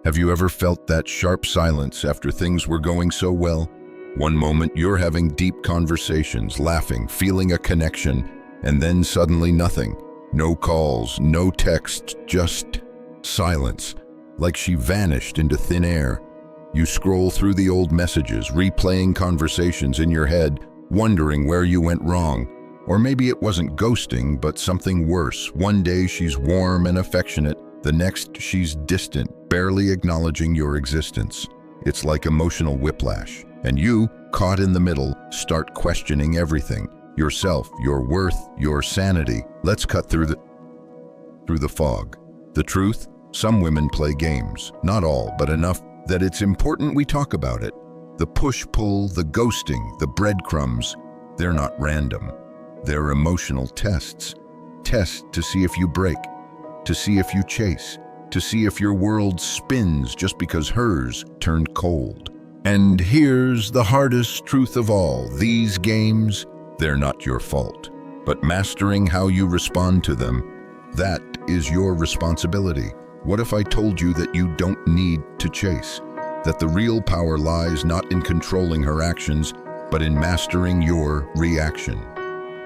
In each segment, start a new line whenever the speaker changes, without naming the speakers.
Have you ever felt that sharp silence after things were going so well? One moment you're having deep conversations, laughing, feeling a connection, and then suddenly nothing. No calls, no texts, just silence, like she vanished into thin air. You scroll through the old messages, replaying conversations in your head, wondering where you went wrong. Or maybe it wasn't ghosting, but something worse. One day she's warm and affectionate, the next she's distant, barely acknowledging your existence. It's like emotional whiplash. And you, caught in the middle, start questioning everything. Yourself, your worth, your sanity. Let's cut through the fog. The truth? Some women play games. Not all, but enough that it's important we talk about it. The push-pull, the ghosting, the breadcrumbs, they're not random. They're emotional tests. Tests to see if you break, to see if you chase, to see if your world spins just because hers turned cold. And here's the hardest truth of all. These games, they're not your fault. But mastering how you respond to them, that is your responsibility. What if I told you that you don't need to chase? That the real power lies not in controlling her actions, but in mastering your reaction.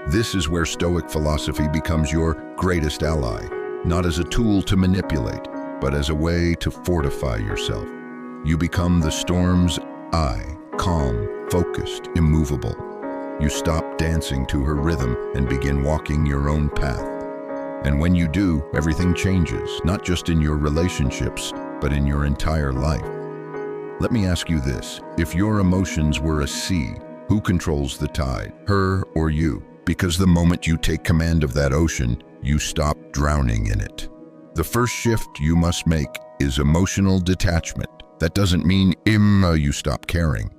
This is where Stoic philosophy becomes your greatest ally, not as a tool to manipulate, but as a way to fortify yourself. You become the storm's eye, calm, focused, immovable. You stop dancing to her rhythm and begin walking your own path. And when you do, everything changes, not just in your relationships, but in your entire life. Let me ask you this. If your emotions were a sea, who controls the tide, her or you? Because the moment you take command of that ocean, you stop drowning in it. The first shift you must make is emotional detachment. That doesn't mean you stop caring.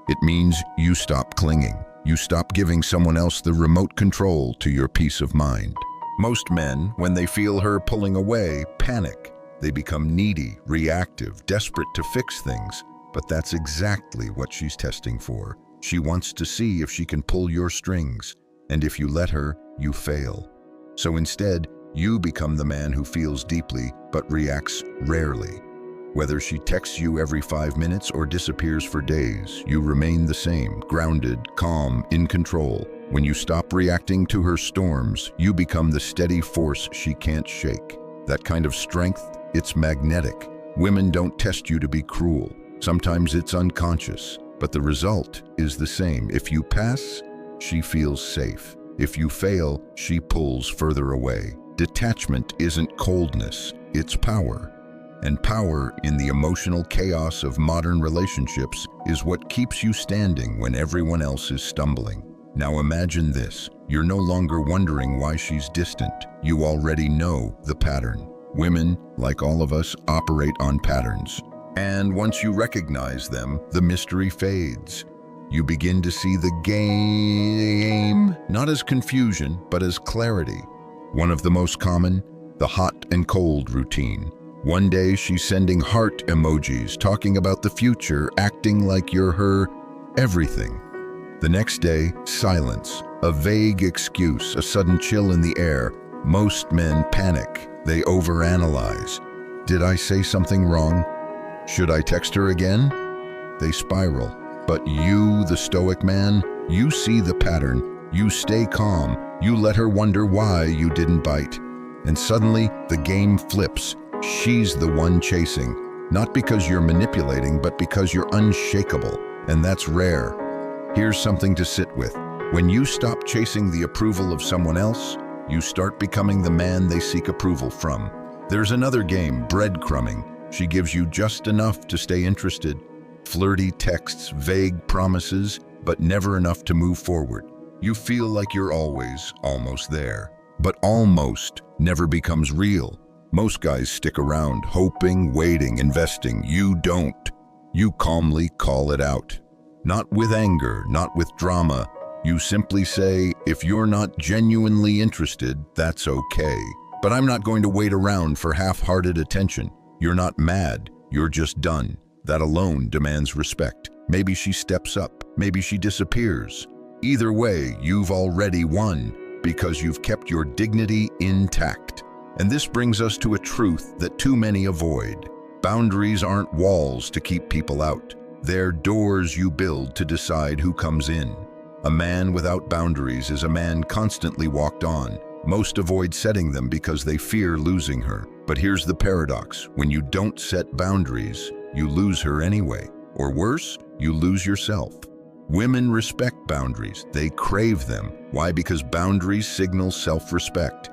It means you stop clinging. You stop giving someone else the remote control to your peace of mind. Most men, when they feel her pulling away, panic. They become needy, reactive, desperate to fix things. But that's exactly what she's testing for. She wants to see if she can pull your strings. And if you let her, you fail. So instead, you become the man who feels deeply but reacts rarely. Whether she texts you every 5 minutes or disappears for days, you remain the same, grounded, calm, in control. When you stop reacting to her storms, you become the steady force she can't shake. That kind of strength, it's magnetic. Women don't test you to be cruel. Sometimes it's unconscious, but the result is the same. If you pass, she feels safe. If you fail, she pulls further away. Detachment isn't coldness, it's power. And power in the emotional chaos of modern relationships is what keeps you standing when everyone else is stumbling. Now imagine this. You're no longer wondering why she's distant. You already know the pattern. Women, like all of us, operate on patterns. And once you recognize them, the mystery fades. You begin to see the game, not as confusion, but as clarity. One of the most common, the hot and cold routine. One day she's sending heart emojis, talking about the future, acting like you're her everything. The next day, silence, a vague excuse, a sudden chill in the air. Most men panic. They overanalyze. Did I say something wrong? Should I text her again? They spiral. But you, the Stoic man, you see the pattern. You stay calm. You let her wonder why you didn't bite. And suddenly, the game flips. She's the one chasing. Not because you're manipulating, but because you're unshakable. And that's rare. Here's something to sit with. When you stop chasing the approval of someone else, you start becoming the man they seek approval from. There's another game, breadcrumbing. She gives you just enough to stay interested. Flirty texts, vague promises, but never enough to move forward. You feel like you're always almost there. But almost never becomes real. Most guys stick around, hoping, waiting, investing. You don't. You calmly call it out. Not with anger, not with drama. You simply say, if you're not genuinely interested, that's okay. But I'm not going to wait around for half-hearted attention. You're not mad, you're just done. That alone demands respect. Maybe she steps up, maybe she disappears. Either way, you've already won because you've kept your dignity intact. And this brings us to a truth that too many avoid. Boundaries aren't walls to keep people out. They're doors you build to decide who comes in. A man without boundaries is a man constantly walked on. Most avoid setting them because they fear losing her. But here's the paradox. When you don't set boundaries, you lose her anyway. Or worse, you lose yourself. Women respect boundaries. They crave them. Why? Because boundaries signal self-respect.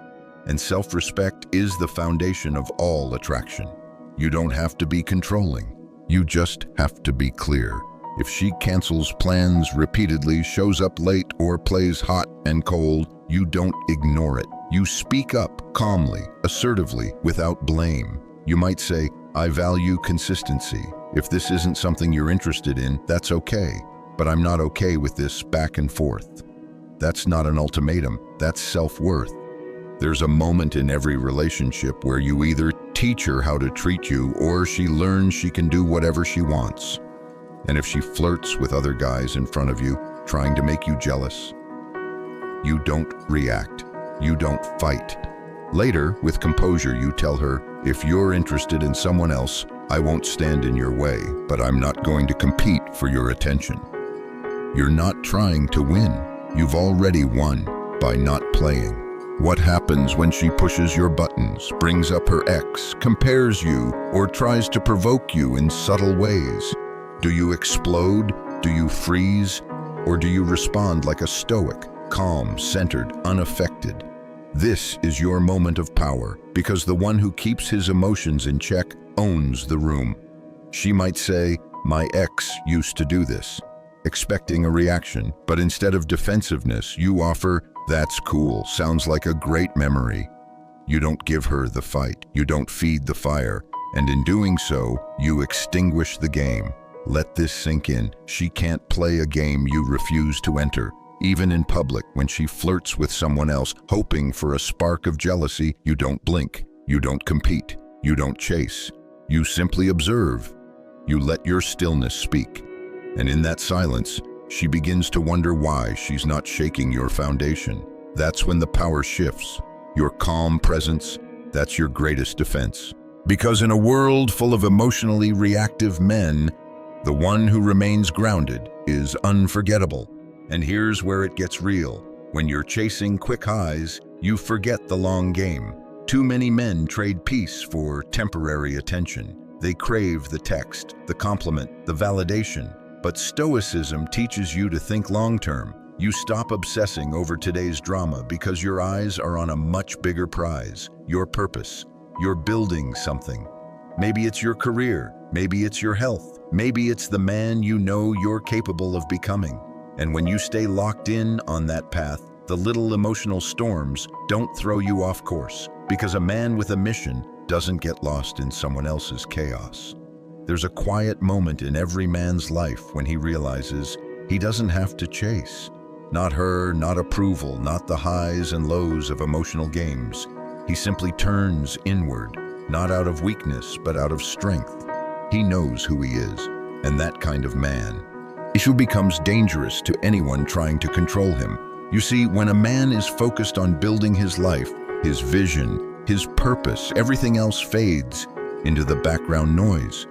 And self-respect is the foundation of all attraction. You don't have to be controlling. You just have to be clear. If she cancels plans repeatedly, shows up late, or plays hot and cold, you don't ignore it. You speak up calmly, assertively, without blame. You might say, "I value consistency. If this isn't something you're interested in, that's okay. But I'm not okay with this back and forth." That's not an ultimatum, that's self-worth. There's a moment in every relationship where you either teach her how to treat you or she learns she can do whatever she wants. And if she flirts with other guys in front of you, trying to make you jealous, you don't react. You don't fight. Later, with composure, you tell her, "If you're interested in someone else, I won't stand in your way, but I'm not going to compete for your attention." You're not trying to win. You've already won by not playing. What happens when she pushes your buttons, brings up her ex, compares you, or tries to provoke you in subtle ways? Do you explode? Do you freeze? Or do you respond like a Stoic, calm, centered, unaffected? This is your moment of power, because the one who keeps his emotions in check owns the room. She might say, "My ex used to do this," expecting a reaction, but instead of defensiveness, you offer, "That's cool, sounds like a great memory." You don't give her the fight, you don't feed the fire, and in doing so, you extinguish the game. Let this sink in. She can't play a game you refuse to enter. Even in public, when she flirts with someone else, hoping for a spark of jealousy, you don't blink, you don't compete, you don't chase. You simply observe. You let your stillness speak. And in that silence, she begins to wonder why she's not shaking your foundation. That's when the power shifts. Your calm presence, that's your greatest defense. Because in a world full of emotionally reactive men, the one who remains grounded is unforgettable. And here's where it gets real. When you're chasing quick highs, you forget the long game. Too many men trade peace for temporary attention. They crave the text, the compliment, the validation. But Stoicism teaches you to think long-term. You stop obsessing over today's drama because your eyes are on a much bigger prize, your purpose. You're building something. Maybe it's your career, maybe it's your health, maybe it's the man you know you're capable of becoming. And when you stay locked in on that path, the little emotional storms don't throw you off course, because a man with a mission doesn't get lost in someone else's chaos. There's a quiet moment in every man's life when he realizes he doesn't have to chase. Not her, not approval, not the highs and lows of emotional games. He simply turns inward, not out of weakness, but out of strength. He knows who he is, and that kind of man. Issue becomes dangerous to anyone trying to control him. You see, when a man is focused on building his life, his vision, his purpose, everything else fades into the background noise.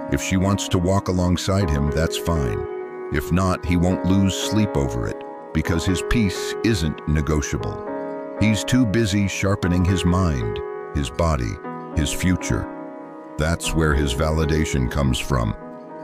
If she wants to walk alongside him, that's fine. If not, he won't lose sleep over it, because his peace isn't negotiable. He's too busy sharpening his mind, his body, his future. That's where his validation comes from.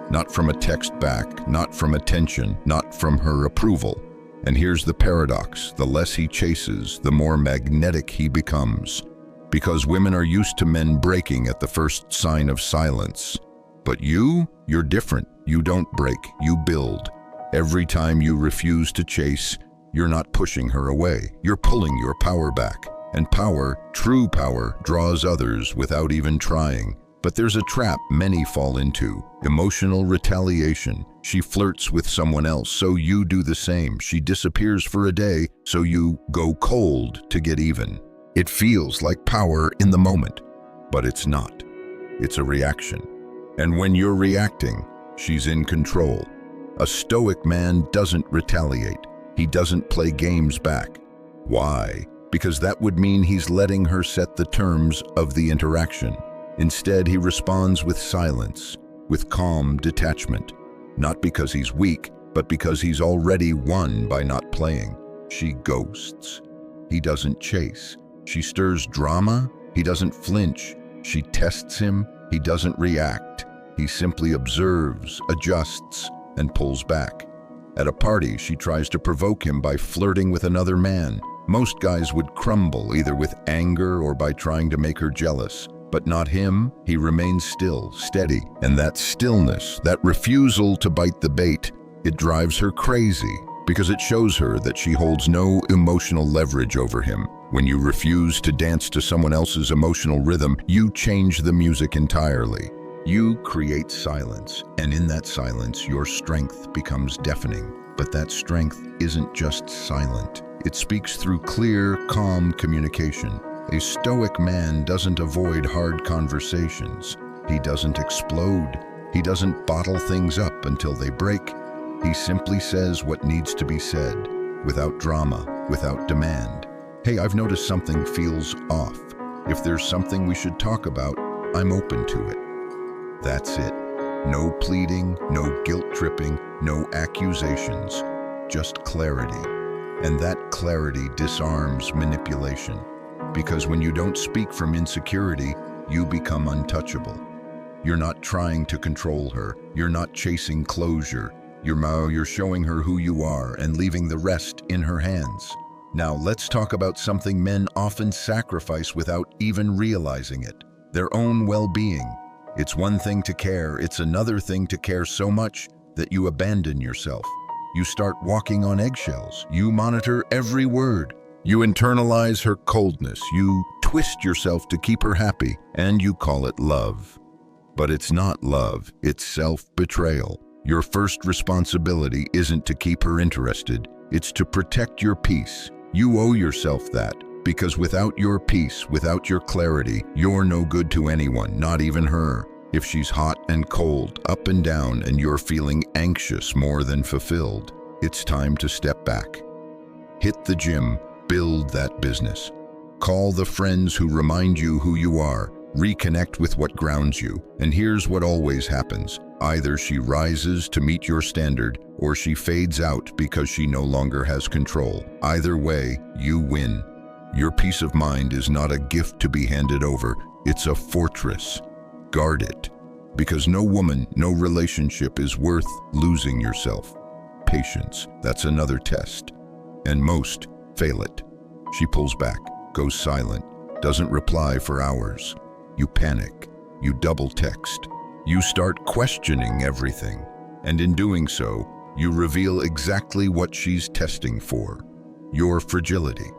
Not from a text back, not from attention, not from her approval. And here's the paradox: the less he chases, the more magnetic he becomes. Because women are used to men breaking at the first sign of silence. But you're different. You don't break, you build. Every time you refuse to chase, you're not pushing her away. You're pulling your power back. And power, true power, draws others without even trying. But there's a trap many fall into: emotional retaliation. She flirts with someone else, so you do the same. She disappears for a day, so you go cold to get even. It feels like power in the moment, but it's not. It's a reaction. And when you're reacting, she's in control. A Stoic man doesn't retaliate. He doesn't play games back. Why? Because that would mean he's letting her set the terms of the interaction. Instead, he responds with silence, with calm detachment, not because he's weak, but because he's already won by not playing. She ghosts. He doesn't chase. She stirs drama. He doesn't flinch. She tests him. He doesn't react. He simply observes, adjusts, and pulls back. At a party, she tries to provoke him by flirting with another man. Most guys would crumble either with anger or by trying to make her jealous. But not him. He remains still, steady. And that stillness, that refusal to bite the bait, it drives her crazy because it shows her that she holds no emotional leverage over him. When you refuse to dance to someone else's emotional rhythm, you change the music entirely. You create silence, and in that silence, your strength becomes deafening. But that strength isn't just silent. It speaks through clear, calm communication. A stoic man doesn't avoid hard conversations. He doesn't explode. He doesn't bottle things up until they break. He simply says what needs to be said, without drama, without demand. Hey, I've noticed something feels off. If there's something we should talk about, I'm open to it. That's it. No pleading, no guilt-tripping, no accusations, just clarity. And that clarity disarms manipulation. Because when you don't speak from insecurity, you become untouchable. You're not trying to control her. You're not chasing closure. You're showing her who you are and leaving the rest in her hands. Now let's talk about something men often sacrifice without even realizing it: their own well-being. It's one thing to care, it's another thing to care so much that you abandon yourself. You start walking on eggshells. You monitor every word. You internalize her coldness. You twist yourself to keep her happy, and you call it love. But it's not love, it's self-betrayal. Your first responsibility isn't to keep her interested, it's to protect your peace. You owe yourself that, because without your peace, without your clarity, you're no good to anyone, not even her. If she's hot and cold, up and down, and you're feeling anxious more than fulfilled, it's time to step back. Hit the gym, build that business. Call the friends who remind you who you are. Reconnect with what grounds you. And here's what always happens. Either she rises to meet your standard, or she fades out because she no longer has control. Either way, you win. Your peace of mind is not a gift to be handed over. It's a fortress. Guard it. Because no woman, no relationship is worth losing yourself. Patience, that's another test. And most fail it. She pulls back, goes silent, doesn't reply for hours. You panic. You double text. You start questioning everything. And in doing so, you reveal exactly what she's testing for: your fragility.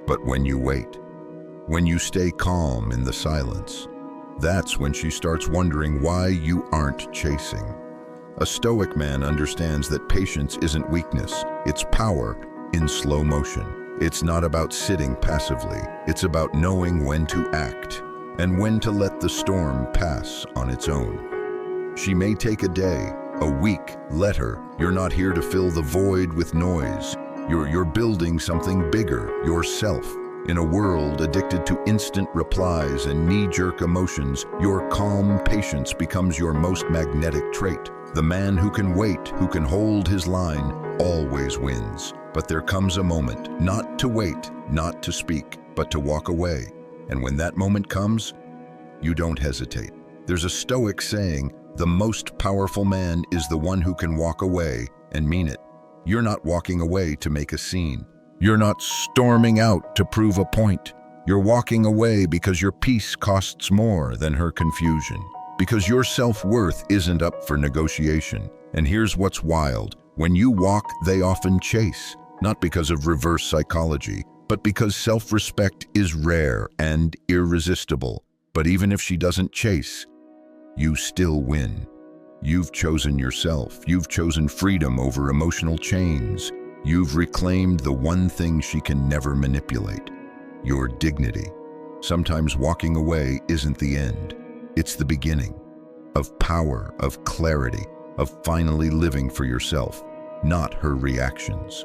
But when you wait, when you stay calm in the silence, that's when she starts wondering why you aren't chasing. A stoic man understands that patience isn't weakness, it's power in slow motion. It's not about sitting passively, it's about knowing when to act and when to let the storm pass on its own. She may take a day, a week, let her. You're not here to fill the void with noise. You're building something bigger, yourself. In a world addicted to instant replies and knee-jerk emotions, your calm patience becomes your most magnetic trait. The man who can wait, who can hold his line, always wins. But there comes a moment, not to wait, not to speak, but to walk away. And when that moment comes, you don't hesitate. There's a Stoic saying, the most powerful man is the one who can walk away and mean it. You're not walking away to make a scene. You're not storming out to prove a point. You're walking away because your peace costs more than her confusion. Because your self-worth isn't up for negotiation. And here's what's wild. When you walk, they often chase. Not because of reverse psychology, but because self-respect is rare and irresistible. But even if she doesn't chase, you still win. You've chosen yourself. You've chosen freedom over emotional chains. You've reclaimed the one thing she can never manipulate: your dignity. Sometimes walking away isn't the end. It's the beginning of power, of clarity, of finally living for yourself, not her reactions.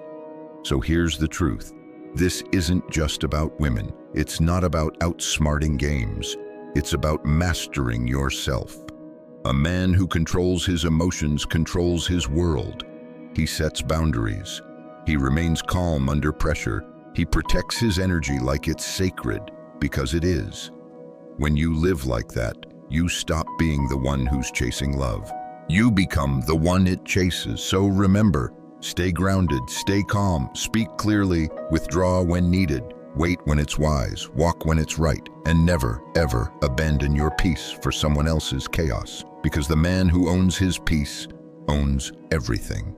So here's the truth. This isn't just about women. It's not about outsmarting games. It's about mastering yourself. A man who controls his emotions controls his world. He sets boundaries. He remains calm under pressure. He protects his energy like it's sacred, because it is. When you live like that, you stop being the one who's chasing love. You become the one it chases. So remember, stay grounded, stay calm, speak clearly, withdraw when needed, wait when it's wise, walk when it's right, and never, ever abandon your peace for someone else's chaos. Because the man who owns his peace owns everything.